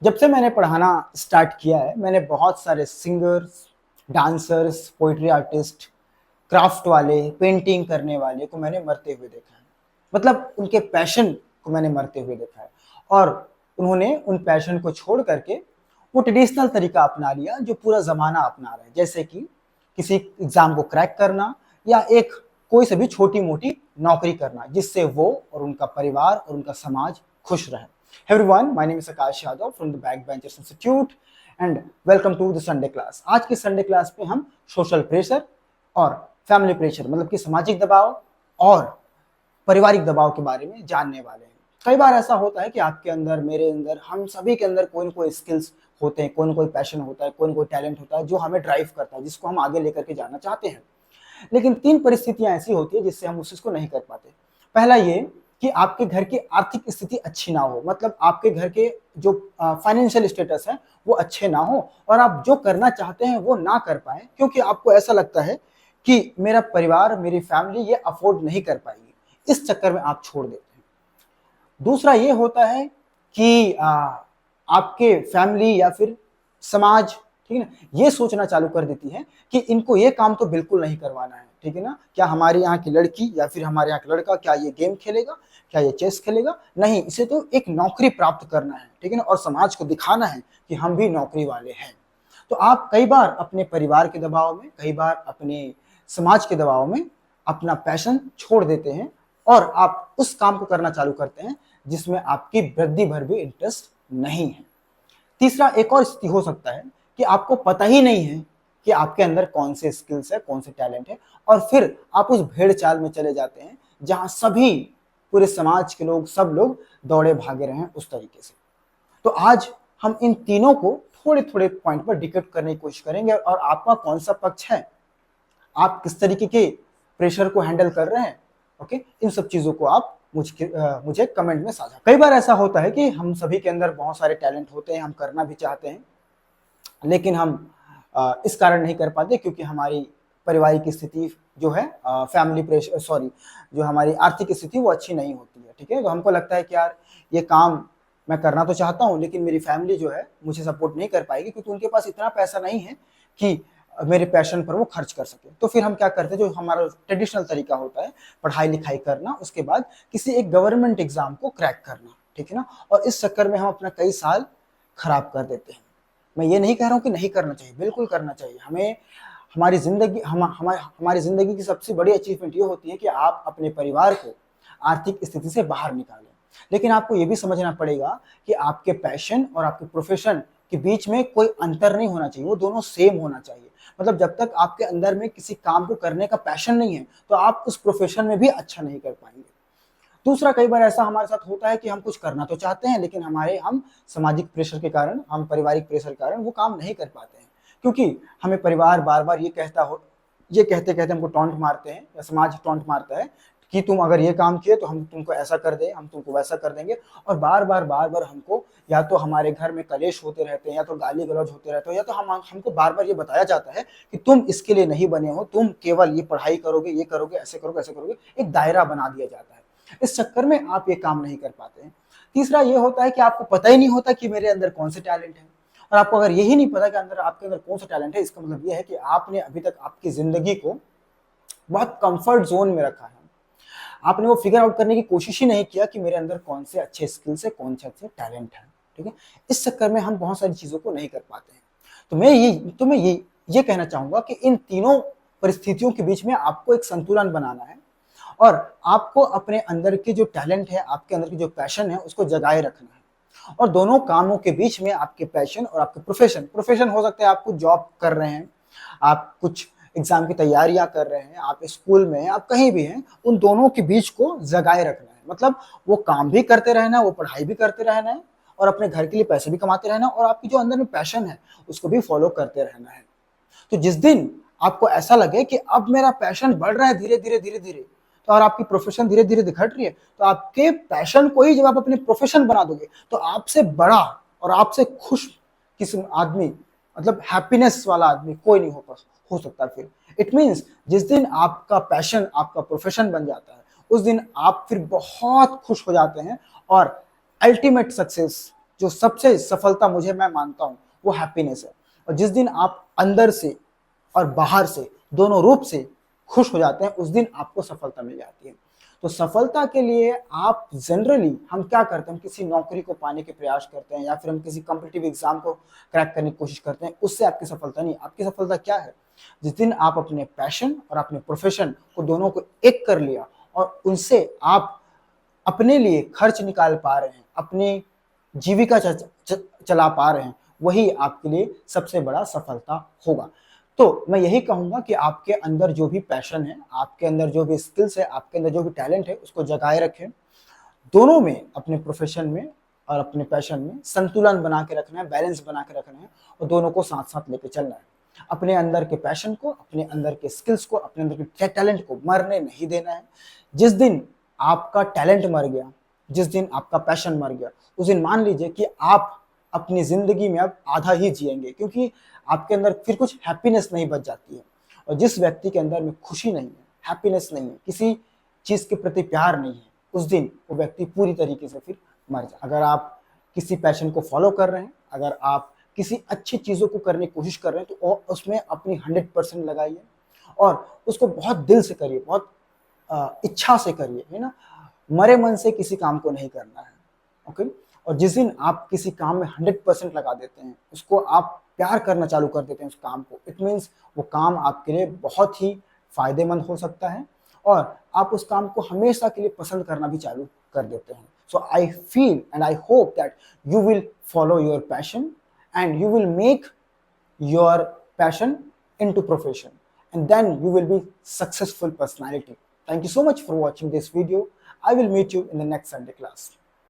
जब से मैंने पढ़ाना स्टार्ट किया है, मैंने बहुत सारे singers, dancers, poetry artist, craft वाले, पेंटिंग करने वाले को मैंने मरते हुए देखा है। मतलब उनके पैशन को मैंने मरते हुए देखा है और उन्होंने उन पैशन को छोड़ करके वो ट्रेडिशनल तरीका अपना लिया जो पूरा ज़माना अपना रहा है। जैसे कि किसी एग्ज़ाम को क्रैक करना या एक कोई सी भी छोटी-मोटी नौकरी करना, जिससे वो और उनका परिवार और उनका समाज खुश रहे। Hey everyone, my name is Akash Yadav from the Backbenchers Institute and welcome to the Sunday class. आज की संडे क्लास में हम सोशल प्रेशर और फैमिली प्रेशर मतलब कि सामाजिक दबाव और पारिवारिक दबाव के बारे में जानने वाले हैं। कई बार ऐसा होता है कि आपके अंदर, मेरे अंदर, हम सभी के अंदर कोई न कोई स्किल्स होते हैं, कोई न कोई पैशन होता है, कोई न कोई टैलेंट होता है जो हमें ड्राइव करता है, जिसको हम आगे लेकर के जाना चाहते हैं। लेकिन 3 परिस्थितियाँ ऐसी होती है जिससे हम उस चीज़ को नहीं कर पाते। पहला ये कि आपके घर की आर्थिक स्थिति अच्छी ना हो, मतलब आपके घर के जो फाइनेंशियल स्टेटस है वो अच्छे ना हो और आप जो करना चाहते हैं वो ना कर पाएँ, क्योंकि आपको ऐसा लगता है कि मेरा परिवार, मेरी फैमिली ये अफ़ोर्ड नहीं कर पाएगी। इस चक्कर में आप छोड़ देते हैं। दूसरा ये होता है कि आपके फैमिली या फिर समाज, ठीक है ना, ये सोचना चालू कर देती है कि इनको ये काम तो बिल्कुल नहीं करवाना है, ठीक है ना? क्या हमारे यहाँ की लड़की या फिर हमारे यहाँ का लड़का क्या ये गेम खेलेगा? क्या ये चेस खेलेगा? नहीं, इसे तो एक नौकरी प्राप्त करना है, ठीक है ना? और समाज को दिखाना है कि हम भी नौकरी वाले हैं। तो आप कई बार अपने परिवार के दबाव में, कई बार अपने समाज के दबाव में अपना पैशन छोड़ देते हैं और आप उस काम को करना चालू करते हैं जिसमें आपकी वृद्धि भर भी इंटरेस्ट नहीं है। तीसरा एक और स्थिति हो सकता है कि आपको पता ही नहीं है कि आपके अंदर कौन से स्किल्स है, कौन से टैलेंट है और फिर आप उस भेड़-चाल में चले जाते हैं जहाँ सभी पूरे समाज के लोग, सब लोग दौड़े भागे रहे हैं उस तरीके से। तो आज हम इन तीनों को थोड़े-थोड़े पॉइंट पर डिकोड करने की कोशिश करेंगे और आपका कौन-सा पक्ष है, आप किस तरीके के प्रेशर को हैंडल कर रहे हैं, ओके? इन सब चीज़ों को आप मुझे कमेंट में साझा। कई बार ऐसा होता है कि हम सभी के अंदर बहुत सारे टैलेंट होते हैं, हम करना भी चाहते हैं, लेकिन हम इस कारण नहीं कर पाते क्योंकि हमारी पारिवारिक स्थिति जो है, फैमिली प्रेशर, सॉरी, जो हमारी आर्थिक स्थिति वो अच्छी नहीं होती है, ठीक है? तो हमको लगता है कि यार ये काम मैं करना तो चाहता हूँ लेकिन मेरी फैमिली जो है मुझे सपोर्ट नहीं कर पाएगी क्योंकि उनके पास इतना पैसा नहीं है कि मेरे पैशन पर वो खर्च कर सके। तो फिर हम क्या करते हैं, जो हमारा ट्रेडिशनल तरीका होता है पढ़ाई-लिखाई करना, उसके बाद किसी एक गवर्नमेंट एग्ज़ाम को क्रैक करना, ठीक है ना? और इस चक्कर में हम अपना कई साल खराब कर देते हैं। मैं ये नहीं कह रहा हूँ कि नहीं करना चाहिए, बिल्कुल करना चाहिए। हमें हमारी ज़िंदगी की सबसे बड़ी अचीवमेंट ये होती है कि आप अपने परिवार को आर्थिक स्थिति से बाहर निकालें। लेकिन आपको ये भी समझना पड़ेगा कि आपके पैशन और आपके प्रोफ़ेशन के बीच में कोई अंतर नहीं होना चाहिए, वो दोनों सेम होना चाहिए। मतलब जब तक आपके अंदर में किसी काम को करने का पैशन नहीं है, तो आप उस प्रोफ़ेशन में भी अच्छा नहीं कर पाएँगे। दूसरा, कई बार ऐसा हमारे साथ होता है कि हम कुछ करना तो चाहते हैं लेकिन हम सामाजिक प्रेशर के कारण, हम पारिवारिक प्रेशर के कारण वो काम नहीं कर पाते हैं। क्योंकि हमें परिवार बार-बार ये कहते-कहते हमको टॉन्ट मारते हैं या समाज टॉन्ट मारता है कि तुम अगर ये काम किए तो हम तुमको ऐसा कर दें, हम तुमको वैसा कर देंगे और बार-बार हमको या तो हमारे घर में कलेश होते रहते हैं या तो गाली-गलौज होते रहते हो या तो हमको बार-बार ये बताया जाता है कि तुम इसके लिए नहीं बने हो, तुम केवल ये पढ़ाई करोगे, ये करोगे, ऐसे करोगे, ऐसे करोगे, एक दायरा बना दिया जाता है। इस चक्कर में आप ये काम नहीं कर पाते हैं। तीसरा ये होता है कि आपको पता ही नहीं होता कि मेरे अंदर कौन से टैलेंट हैं और आपको अगर यही नहीं पता कि आपके अंदर कौन सा टैलेंट है, इसका मतलब ये है कि आपने अभी तक आपकी ज़िंदगी को बहुत कम्फर्ट ज़ोन में रखा है। आपने वो फिगर आउट करने की कोशिश ही नहीं किया कि मेरे अंदर कौन से अच्छे स्किल्स है, कौन से अच्छे टैलेंट हैं, ठीक है? इस चक्कर में हम बहुत सारी चीज़ों को नहीं कर पाते हैं। तो मैं ये कहना चाहूँगा कि इन तीनों परिस्थितियों के बीच में आपको एक संतुलन बनाना है और आपको अपने अंदर के जो टैलेंट है, आपके अंदर की जो पैशन है, उसको जगाए रखना है। और दोनों कामों के बीच में आपके पैशन और आपके प्रोफ़ेशन हो सकता है आप कुछ जॉब कर रहे हैं, आप कुछ एग्ज़ाम की तैयारियाँ कर रहे हैं, आप स्कूल में हैं, आप कहीं भी हैं, उन दोनों के बीच को जगाए रखना है। मतलब वो काम भी करते रहना है, वो पढ़ाई भी करते रहना है और अपने घर के लिए पैसे भी कमाते रहना है और आपकी जो अंदर में पैशन है, उसको भी फ़ॉलो करते रहना है। तो जिस दिन आपको ऐसा लगे कि अब मेरा पैशन बढ़ रहा है धीरे-धीरे तो और आपकी प्रोफ़ेशन धीरे-धीरे घट रही है, तो आपके पैशन को ही जब आप अपने प्रोफ़ेशन बना दोगे, तो आपसे बड़ा और आपसे खुश किस्म आदमी, मतलब हैप्पीनेस वाला आदमी कोई नहीं हो सकता फिर। इट मीन्स जिस दिन आपका पैशन आपका प्रोफ़ेशन बन जाता है, उस दिन आप फिर बहुत खुश हो जाते हैं और अल्टीमेट सक्सेस जो सबसे सफलता मुझे मैं मानता हूँ वो हैप्पीनेस है। और जिस दिन आप अंदर से और बाहर से दोनों रूप से खुश हो जाते हैं, उस दिन आपको सफलता मिल जाती है। तो सफलता के लिए आप जनरली हम क्या करते हैं, हम किसी नौकरी को पाने के प्रयास करते हैं या फिर हम किसी कॉम्पिटिटिव एग्जाम को क्रैक करने की कोशिश करते हैं, उससे आपकी सफलता नहीं। आपकी सफलता क्या है? जिस दिन आप अपने पैशन और अपने प्रोफेशन को दोनों को एक कर लिया और उनसे आप अपने लिए खर्च निकाल पा रहे हैं, अपनी जीविका चला पा रहे हैं, वही आपके लिए सबसे बड़ा सफलता होगा। तो मैं यही कहूँगा कि आपके अंदर जो भी पैशन है, आपके अंदर जो भी स्किल्स है, आपके अंदर जो भी टैलेंट है, उसको जगाए रखें। दोनों में, अपने प्रोफेशन में और अपने पैशन में संतुलन बना के रखना है, बैलेंस बना के रखना है और दोनों को साथ-साथ लेके चलना है। अपने अंदर के पैशन को, अपने अंदर के स्किल्स को, अपने अंदर के टैलेंट को मरने नहीं देना है। जिस दिन आपका टैलेंट मर गया, जिस दिन आपका पैशन मर गया, उस दिन मान लीजिए कि आप अपनी ज़िंदगी में अब आधा ही जिएँगे, क्योंकि आपके अंदर फिर कुछ हैप्पीनेस नहीं बच जाती है। और जिस व्यक्ति के अंदर में खुशी नहीं है, हैप्पीनेस नहीं है, किसी चीज़ के प्रति प्यार नहीं है, उस दिन वो व्यक्ति पूरी तरीके से फिर मर जाए। अगर आप किसी पैशन को फॉलो कर रहे हैं, अगर आप किसी अच्छी चीज़ों को करने की कोशिश कर रहे हैं, तो उसमें अपनी 100% लगाइए और उसको बहुत दिल से करिए, बहुत इच्छा से करिए, है ना? मरे मन से किसी काम को नहीं करना है, ओके? और जिस दिन आप किसी काम में 100% लगा देते हैं, उसको आप प्यार करना चालू कर देते हैं उस काम को, इट मीन्स वो काम आपके लिए बहुत ही फ़ायदेमंद हो सकता है और आप उस काम को हमेशा के लिए पसंद करना भी चालू कर देते हैं। So I feel and I hope that you will follow your passion and you will make your passion into profession, and then you will be successful personality. Thank you so much for watching this video. I will meet you in the next Sunday class.